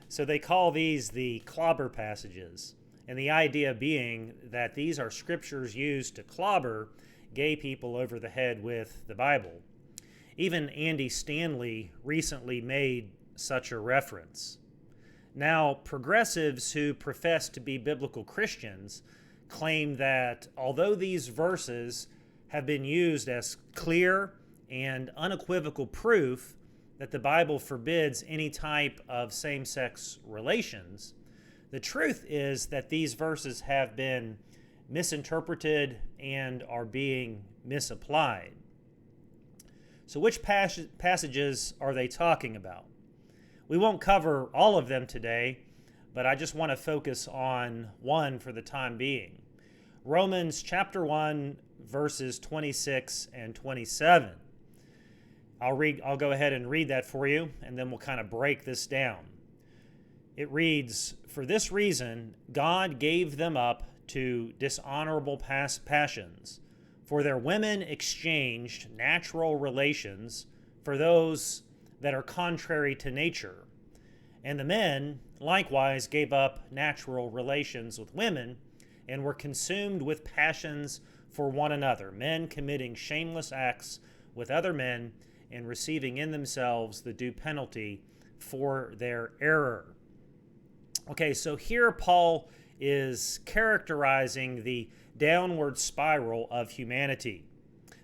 So they call these the clobber passages. And the idea being that these are scriptures used to clobber gay people over the head with the Bible. Even Andy Stanley recently made such a reference. Now, progressives who profess to be biblical Christians claim that although these verses have been used as clear and unequivocal proof that the Bible forbids any type of same-sex relations, the truth is that these verses have been misinterpreted and are being misapplied. So which passages are they talking about? We won't cover all of them today, but I just want to focus on one for the time being. Romans chapter 1, verses 26 and 27. I'll go ahead and read that for you, and then we'll kind of break this down. It reads, "For this reason, God gave them up to dishonorable passions, for their women exchanged natural relations for those that are contrary to nature. And the men likewise gave up natural relations with women and were consumed with passions for one another, men committing shameless acts with other men and receiving in themselves the due penalty for their error." Okay, so here Paul is characterizing the downward spiral of humanity,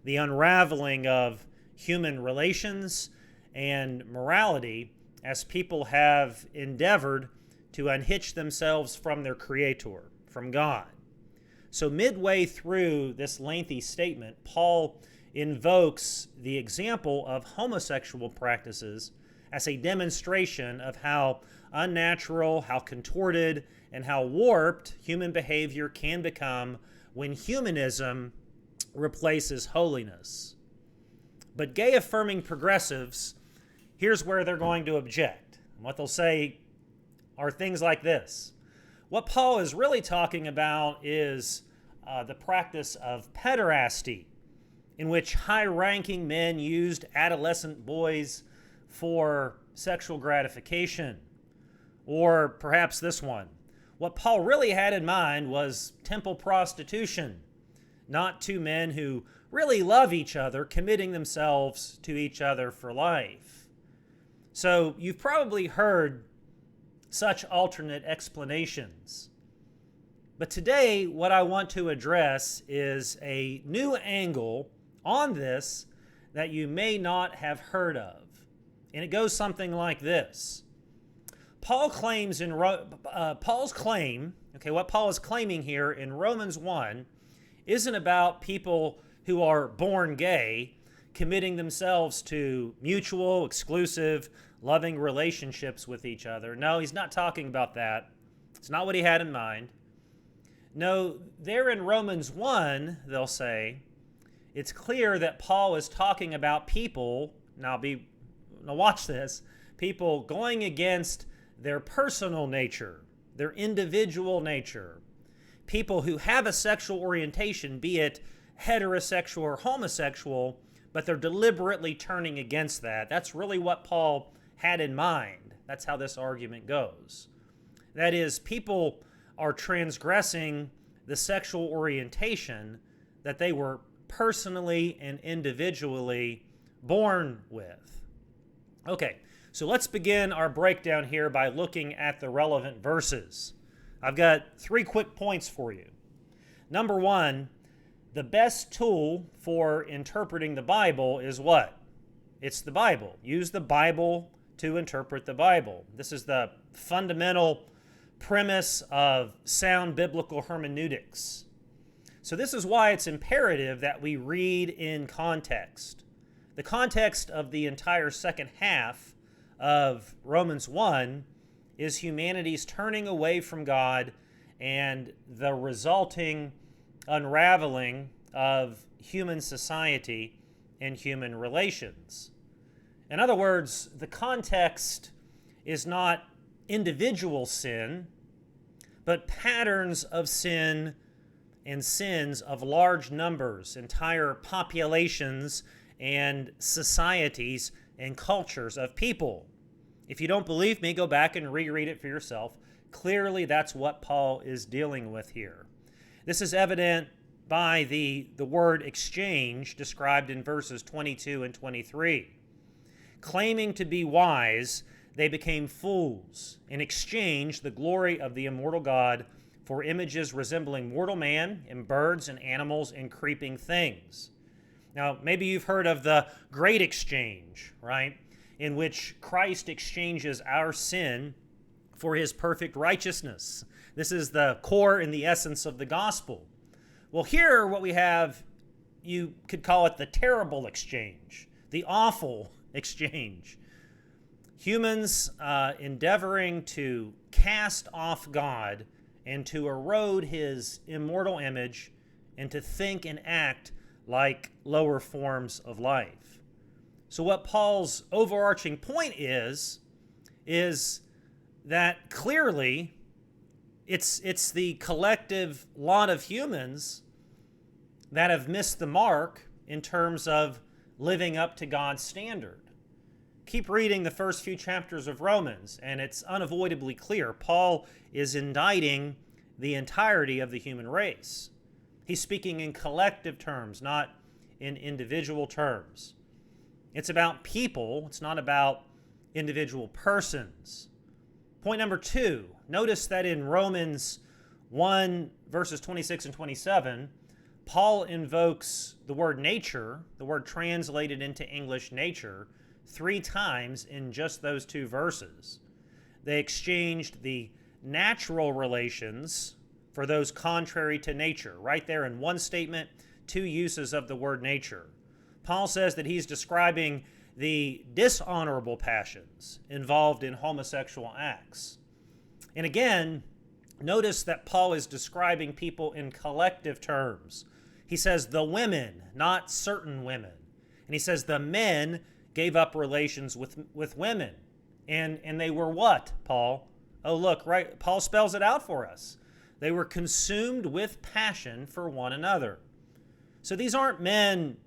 the unraveling of human relations and morality as people have endeavored to unhitch themselves from their Creator, from God. So midway through this lengthy statement, Paul invokes the example of homosexual practices as a demonstration of how unnatural, how contorted, and how warped human behavior can become when humanism replaces holiness. But gay-affirming progressives, here's where they're going to object. What they'll say are things like this. What Paul is really talking about is the practice of pederasty, in which high-ranking men used adolescent boys for sexual gratification. Or perhaps this one. What Paul really had in mind was temple prostitution, not two men who really love each other, committing themselves to each other for life. So you've probably heard such alternate explanations. But today, what I want to address is a new angle on this that you may not have heard of. And it goes something like this. What Paul is claiming here in Romans 1 isn't about people who are born gay committing themselves to mutual, exclusive, loving relationships with each other. No, he's not talking about that. It's not what he had in mind. No, there in Romans 1, they'll say, it's clear that Paul is talking about people, now watch this, people going against their personal nature, their individual nature. People who have a sexual orientation, be it heterosexual or homosexual, but they're deliberately turning against that. That's really what Paul had in mind. That's how this argument goes. That is, people are transgressing the sexual orientation that they were personally and individually born with. Okay, so let's begin our breakdown here by looking at the relevant verses. I've got 3 quick points for you. Number 1, the best tool for interpreting the Bible is what? It's the Bible. Use the Bible to interpret the Bible. This is the fundamental premise of sound biblical hermeneutics. So this is why it's imperative that we read in context. The context of the entire second half of Romans 1 is humanity's turning away from God and the resulting unraveling of human society and human relations. In other words, the context is not individual sin, but patterns of sin and sins of large numbers, entire populations and societies and cultures of people. If you don't believe me, go back and reread it for yourself. Clearly, that's what Paul is dealing with here. This is evident by the word exchange described in verses 22 and 23. Claiming to be wise, they became fools and exchanged the glory of the immortal God for images resembling mortal man and birds and animals and creeping things. Now, maybe you've heard of the great exchange, right? In which Christ exchanges our sin for his perfect righteousness. This is the core and the essence of the gospel. Well, here what we have, you could call it the terrible exchange, the awful exchange. Humans endeavoring to cast off God and to erode his immortal image and to think and act like lower forms of life. So what Paul's overarching point is that clearly it's the collective lot of humans that have missed the mark in terms of living up to God's standard. Keep reading the first few chapters of Romans, and it's unavoidably clear. Paul is indicting the entirety of the human race. He's speaking in collective terms, not in individual terms. It's about people. It's not about individual persons. Point number 2, notice that in Romans 1, verses 26 and 27, Paul invokes the word nature, the word translated into English nature, 3 times in just those 2 verses. They exchanged the natural relations for those contrary to nature. Right there in one statement, 2 uses of the word nature. Paul says that he's describing the dishonorable passions involved in homosexual acts. And again, notice that Paul is describing people in collective terms. He says the women, not certain women. And he says the men gave up relations with women. And they were what, Paul? Oh, look, right, Paul spells it out for us. They were consumed with passion for one another. So these aren't men,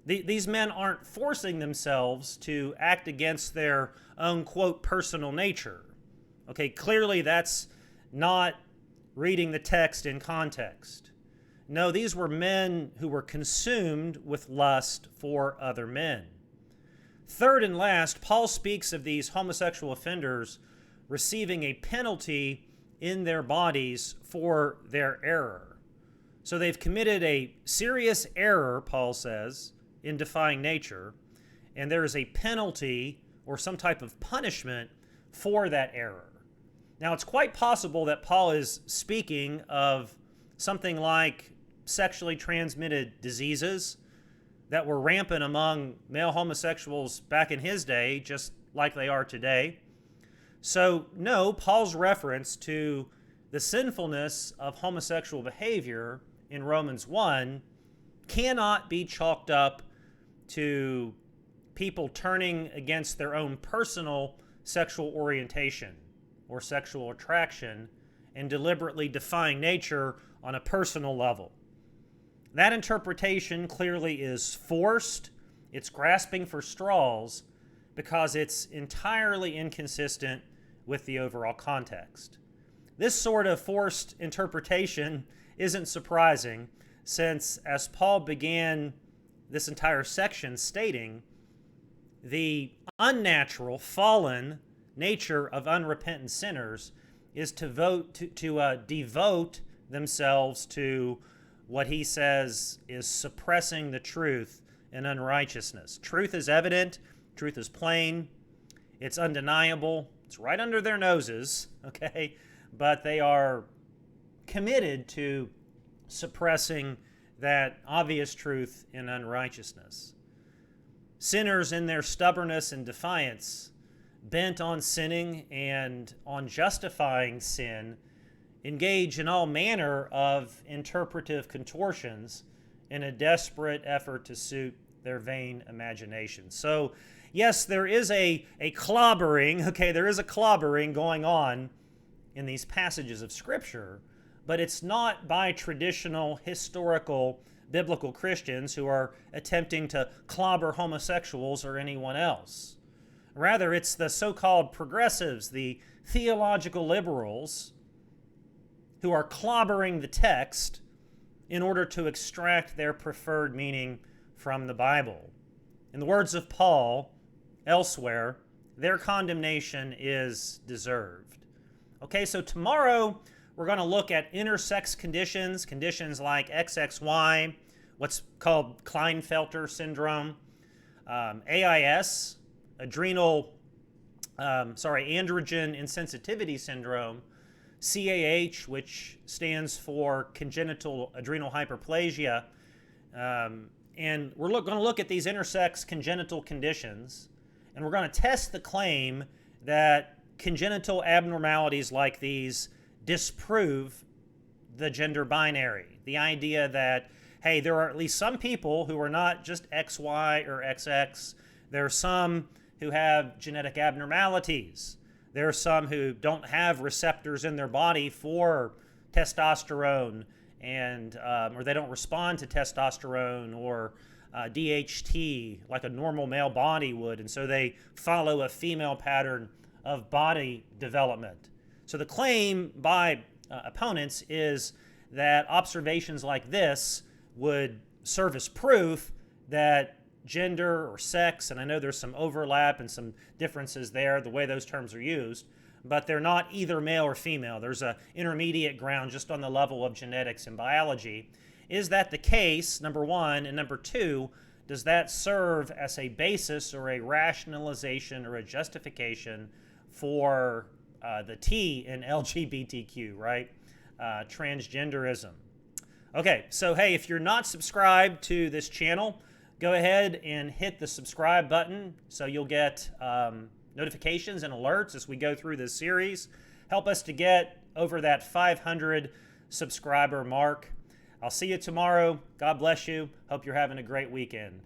these men aren't forcing themselves to act against their own, quote, personal nature. Okay, clearly that's not reading the text in context. No, these were men who were consumed with lust for other men. Third and last, Paul speaks of these homosexual offenders receiving a penalty in their bodies for their error. So they've committed a serious error, Paul says, in defying nature, and there is a penalty or some type of punishment for that error. Now, it's quite possible that Paul is speaking of something like sexually transmitted diseases that were rampant among male homosexuals back in his day, just like they are today. So, no, Paul's reference to the sinfulness of homosexual behavior in Romans 1 cannot be chalked up to people turning against their own personal sexual orientation or sexual attraction and deliberately defying nature on a personal level. That interpretation clearly is forced, it's grasping for straws, because it's entirely inconsistent with the overall context. This sort of forced interpretation isn't surprising, since as Paul began this entire section stating, the unnatural, fallen nature of unrepentant sinners is to devote themselves to what he says is suppressing the truth and unrighteousness. Truth is evident, truth is plain, it's undeniable, it's right under their noses, okay? But they are committed to suppressing that obvious truth in unrighteousness. Sinners in their stubbornness and defiance, bent on sinning and on justifying sin, engage in all manner of interpretive contortions in a desperate effort to suit their vain imagination. So, yes, there is a clobbering, okay, there is a clobbering going on in these passages of Scripture, but it's not by traditional, historical, biblical Christians who are attempting to clobber homosexuals or anyone else. Rather, it's the so-called progressives, the theological liberals, who are clobbering the text in order to extract their preferred meaning from the Bible. In the words of Paul, elsewhere, their condemnation is deserved. Okay, so tomorrow we're going to look at intersex conditions, conditions like XXY, what's called Klinefelter syndrome, AIS, androgen insensitivity syndrome, CAH, which stands for congenital adrenal hyperplasia, and we're going to look at these intersex congenital conditions, and we're going to test the claim that congenital abnormalities like these disprove the gender binary. The idea that, hey, there are at least some people who are not just XY or XX. There are some who have genetic abnormalities. There are some who don't have receptors in their body for testosterone, and or they don't respond to testosterone or DHT like a normal male body would, and so they follow a female pattern of body development. So the claim by opponents is that observations like this would serve as proof that gender or sex, and I know there's some overlap and some differences there, the way those terms are used, but they're not either male or female. There's an intermediate ground just on the level of genetics and biology. Is that the case, number one? And number two, does that serve as a basis or a rationalization or a justification for the T in LGBTQ, right? Transgenderism. Okay, so hey, if you're not subscribed to this channel, go ahead and hit the subscribe button so you'll get notifications and alerts as we go through this series. Help us to get over that 500 subscriber mark. I'll see you tomorrow. God bless you. Hope you're having a great weekend.